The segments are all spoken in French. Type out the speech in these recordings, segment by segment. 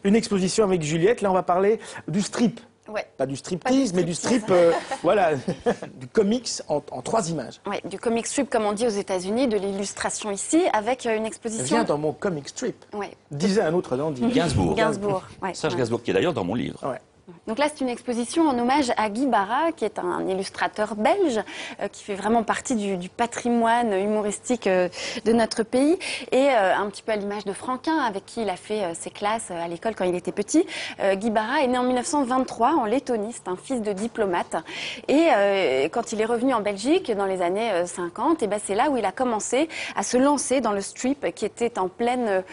Une exposition avec Juliette. Là, on va parler du strip. Ouais. Pas du striptease, mais du strip, voilà, du comics en 3 images. Oui, du comic strip, comme on dit aux États-Unis, de l'illustration ici, avec une exposition. Vient dans mon comic strip. Ouais. Disait un autre dandy. Gainsbourg. Gainsbourg. Ouais. Serge Gainsbourg, qui est d'ailleurs dans mon livre. Ouais. Donc là, c'est une exposition en hommage à Guy Barras, qui est un illustrateur belge, qui fait vraiment partie du patrimoine humoristique de notre pays, et un petit peu à l'image de Franquin, avec qui il a fait ses classes à l'école quand il était petit. Guy Barras est né en 1923 en Lettonie, c'est un fils de diplomate, et quand il est revenu en Belgique dans les années 50, et ben c'est là où il a commencé à se lancer dans le strip, qui était en pleine,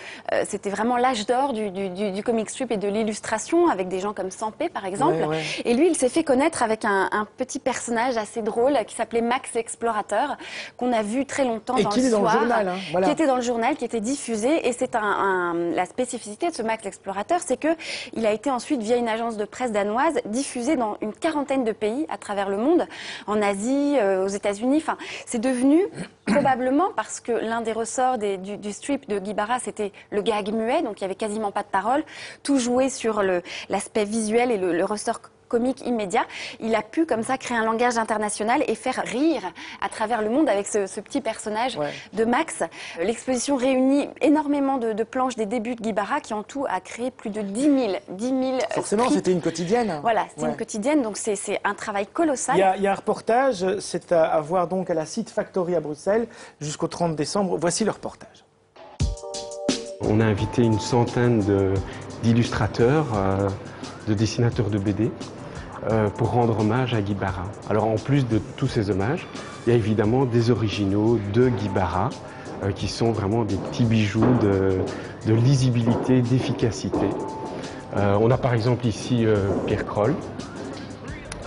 c'était vraiment l'âge d'or du comic strip et de l'illustration, avec des gens comme Sampé, par exemple. Ouais. Et lui, il s'est fait connaître avec un petit personnage assez drôle qui s'appelait Max l'Explorateur, qu'on a vu très longtemps dans le soir, journal, hein, voilà. qui était dans le journal, qui était diffusé. Et c'est la spécificité de ce Max l'Explorateur, c'est que il a été ensuite, via une agence de presse danoise, diffusé dans une quarantaine de pays à travers le monde, en Asie, aux États-Unis. Enfin, c'est devenu probablement parce que l'un des ressorts du strip de Guy Barras, c'était le gag muet, donc il y avait quasiment pas de parole, tout joué sur l'aspect visuel et le ressort comique immédiat. Il a pu comme ça créer un langage international et faire rire à travers le monde avec ce petit personnage de Max. L'exposition réunit énormément de planches des débuts de Guy Barras, qui en tout a créé plus de 10 000 Forcément, strips. c'était une quotidienne. Voilà, c'était une quotidienne, donc c'est un travail colossal. Il y a un reportage, c'est à voir donc à la Seed Factory à Bruxelles jusqu'au 30 décembre. Voici le reportage. On a invité une centaine d'illustrateurs, de dessinateurs de BD, pour rendre hommage à Guy Barras. Alors en plus de tous ces hommages, il y a évidemment des originaux de Guy Barras, qui sont vraiment des petits bijoux de lisibilité, d'efficacité. On a par exemple ici Pierre Kroll.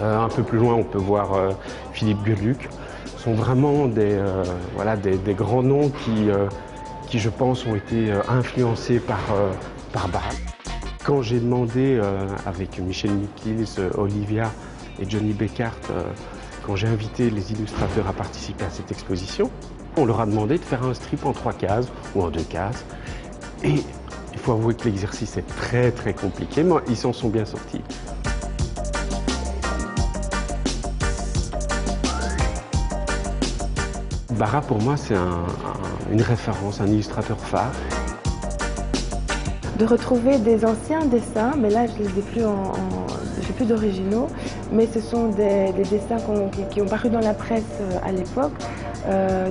Un peu plus loin, on peut voir Philippe Geluck. Ce sont vraiment des grands noms qui, je pense, ont été influencés par Barras. Quand j'ai demandé avec Michel Nickils, Olivia et Johnny Beckart, quand j'ai invité les illustrateurs à participer à cette exposition, on leur a demandé de faire un strip en 3 cases ou en 2 cases. Et il faut avouer que l'exercice est très très compliqué, mais ils s'en sont bien sortis. Barras, pour moi, c'est une référence, un illustrateur phare. De retrouver des anciens dessins, mais là je les ai plus j'ai plus d'originaux, mais ce sont des dessins qui ont paru dans la presse à l'époque,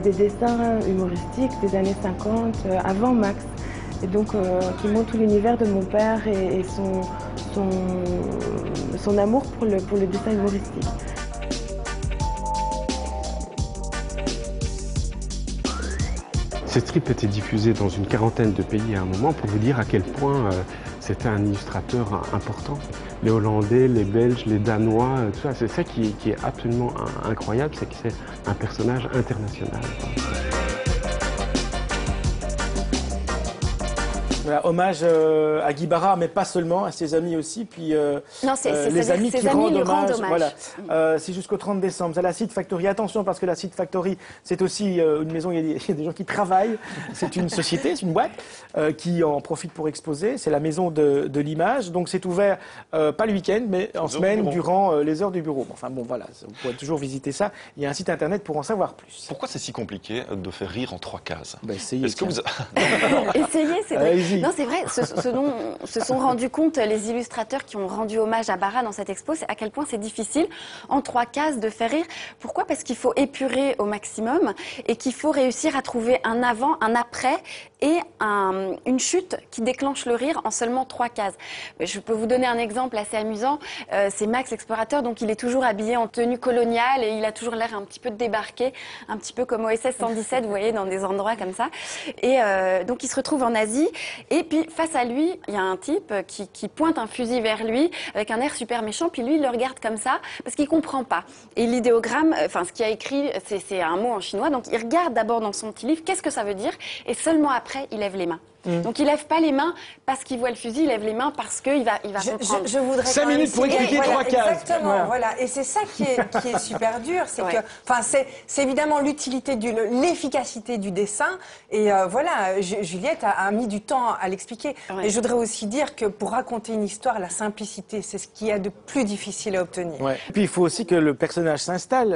des dessins humoristiques des années 50, avant Max, et donc qui montrent tout l'univers de mon père et son amour pour le dessin humoristique. Ces strips étaient diffusés dans une quarantaine de pays à un moment, pour vous dire à quel point c'était un illustrateur important. Les Hollandais, les Belges, les Danois, tout ça, c'est ça qui est absolument incroyable, c'est que c'est un personnage international. Voilà, hommage à Guy Barras, mais pas seulement, à ses amis aussi, puis non, les amis qui rendent hommage. Voilà. C'est jusqu'au 30 décembre. C'est la Seed Factory. Attention, parce que la Seed Factory, c'est aussi une maison, il y a des gens qui travaillent. C'est une société, c'est une boîte qui en profite pour exposer. C'est la maison de l'image. Donc c'est ouvert, pas le week-end, mais en semaine, durant les heures du bureau. Enfin bon, voilà, vous pouvez toujours visiter ça. Il y a un site internet pour en savoir plus. Pourquoi c'est si compliqué de faire rire en 3 cases? Essayez. Est-ce que vous... Essayez, c'est vrai. Non, c'est vrai, ce dont se sont rendus compte les illustrateurs qui ont rendu hommage à Barras dans cette expo, c'est à quel point c'est difficile en 3 cases de faire rire. Pourquoi? Parce qu'il faut épurer au maximum et qu'il faut réussir à trouver un avant, un après et une chute qui déclenche le rire en seulement 3 cases. Je peux vous donner un exemple assez amusant. C'est Max l'Explorateur, donc il est toujours habillé en tenue coloniale et il a toujours l'air un petit peu débarqué, un petit peu comme OSS 117, vous voyez, dans des endroits comme ça. Et donc il se retrouve en Asie et puis face à lui, il y a un type qui pointe un fusil vers lui avec un air super méchant, puis lui il le regarde comme ça parce qu'il comprend pas. Et l'idéogramme, enfin ce qu'il a écrit, c'est un mot en chinois, donc il regarde d'abord dans son petit livre, qu'est-ce que ça veut dire, et seulement après il lève les mains. Donc il lève pas les mains parce qu'il voit le fusil, il lève les mains parce qu'il va reprendre. Je voudrais 5 minutes pour expliquer 3 cases. Exactement, voilà. Et c'est ça qui est super dur, c'est que, enfin, c'est évidemment l'utilité, l'efficacité du dessin. Et voilà, Juliette a mis du temps à l'expliquer. Et je voudrais aussi dire que pour raconter une histoire, la simplicité, c'est ce qu'il y a de plus difficile à obtenir. Et puis il faut aussi que le personnage s'installe.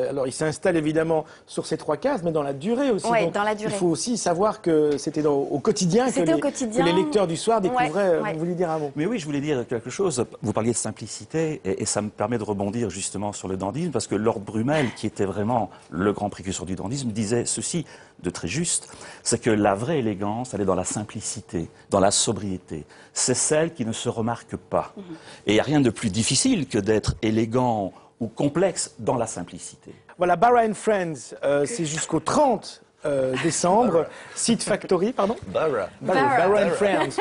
Alors il s'installe évidemment sur ces 3 cases, mais dans la durée aussi. Oui, donc, dans la durée. il faut aussi savoir que c'était au quotidien que les lecteurs du soir découvraient. Vous vouliez dire un mot? Mais oui, je voulais dire quelque chose. Vous parliez de simplicité et ça me permet de rebondir justement sur le dandysme parce que Lord Brummel, qui était vraiment le grand précurseur du dandysme, disait ceci de très juste, c'est que la vraie élégance, elle est dans la simplicité, dans la sobriété. C'est celle qui ne se remarque pas. Et il n'y a rien de plus difficile que d'être élégant ou complexe dans la simplicité. Voilà, Barra and Friends, c'est jusqu'au 30 décembre. Seed Factory, pardon? Barra. Barra and Friends.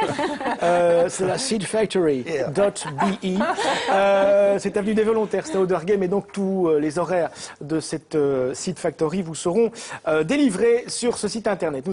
C'est la seedfactory.be. C'est avenue des Volontaires, c'est à Auderghem, et donc tous les horaires de cette Seed Factory vous seront délivrés sur ce site internet.